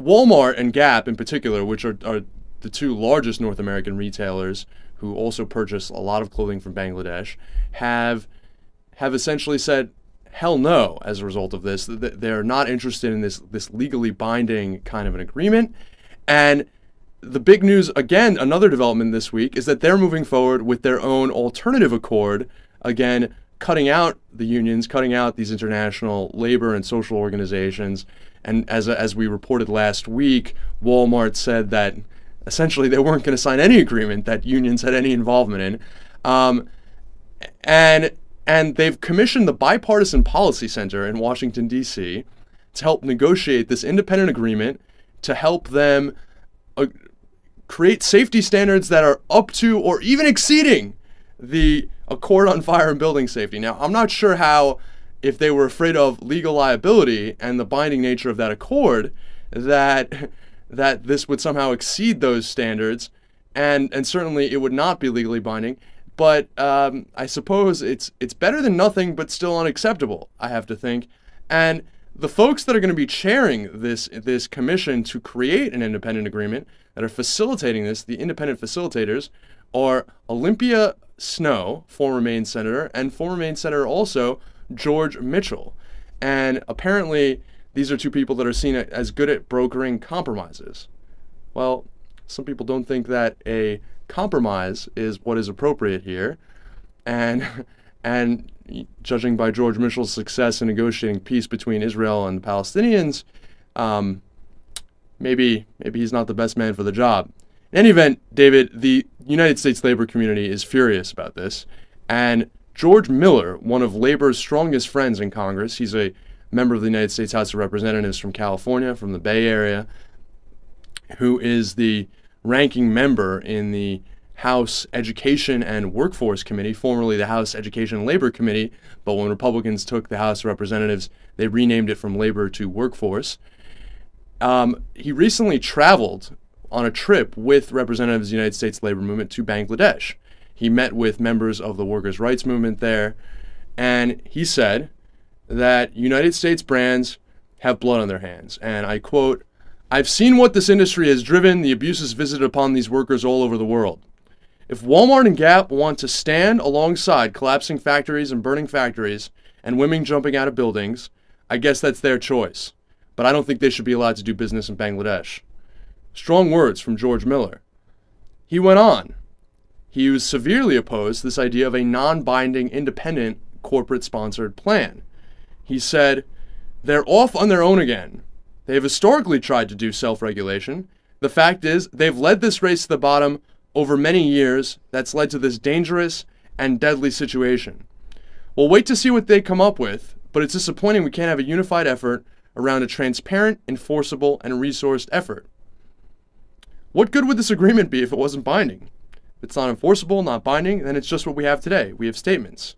Walmart and Gap in particular, which are the two largest North American retailers who also purchase a lot of clothing from Bangladesh, have essentially said, hell no, as a result of this. They're not interested in this legally binding kind of an agreement. And the big news, again, another development this week, is that they're moving forward with their own alternative accord, again, cutting out the unions, cutting out these international labor and social organizations. And as we reported last week, Walmart said that essentially they weren't going to sign any agreement that unions had any involvement in. And they've commissioned the Bipartisan Policy Center in Washington, D.C. to help negotiate this independent agreement to help them create safety standards that are up to or even exceeding the Accord on Fire and Building Safety. Now, I'm not sure how, if they were afraid of legal liability and the binding nature of that accord, that this would somehow exceed those standards, and certainly it would not be legally binding. But I suppose it's better than nothing, but still unacceptable, I have to think. And the folks that are going to be chairing this commission to create an independent agreement, that are facilitating this, the independent facilitators, are Olympia Snowe, former Maine senator, and former Maine senator also George Mitchell. And apparently these are two people that are seen as good at brokering compromises. Well, some people don't think that a compromise is what is appropriate here. And judging by George Mitchell's success in negotiating peace between Israel and the Palestinians, maybe he's not the best man for the job. In any event, David, the United States labor community is furious about this. And George Miller, one of labor's strongest friends in Congress, he's a member of the United States House of Representatives from California, from the Bay Area, who is the ranking member in the House Education and Workforce Committee, formerly the House Education and Labor Committee, but when Republicans took the House of Representatives, they renamed it from Labor to Workforce. He recently traveled on a trip with representatives of the United States labor movement to Bangladesh. He met with members of the workers' rights movement there, and he said that United States brands have blood on their hands. And I quote, "I've seen what this industry has driven, the abuses visited upon these workers all over the world. If Walmart and Gap want to stand alongside collapsing factories and burning factories and women jumping out of buildings, I guess that's their choice. But I don't think they should be allowed to do business in Bangladesh." Strong words from George Miller. He went on. He was severely opposed to this idea of a non-binding, independent, corporate-sponsored plan. He said, "They're off on their own again. They have historically tried to do self-regulation. The fact is, they've led this race to the bottom over many years that's led to this dangerous and deadly situation. We'll wait to see what they come up with, but it's disappointing we can't have a unified effort around a transparent, enforceable, and resourced effort." What good would this agreement be if it wasn't binding? If it's not enforceable, not binding, then it's just what we have today. We have statements.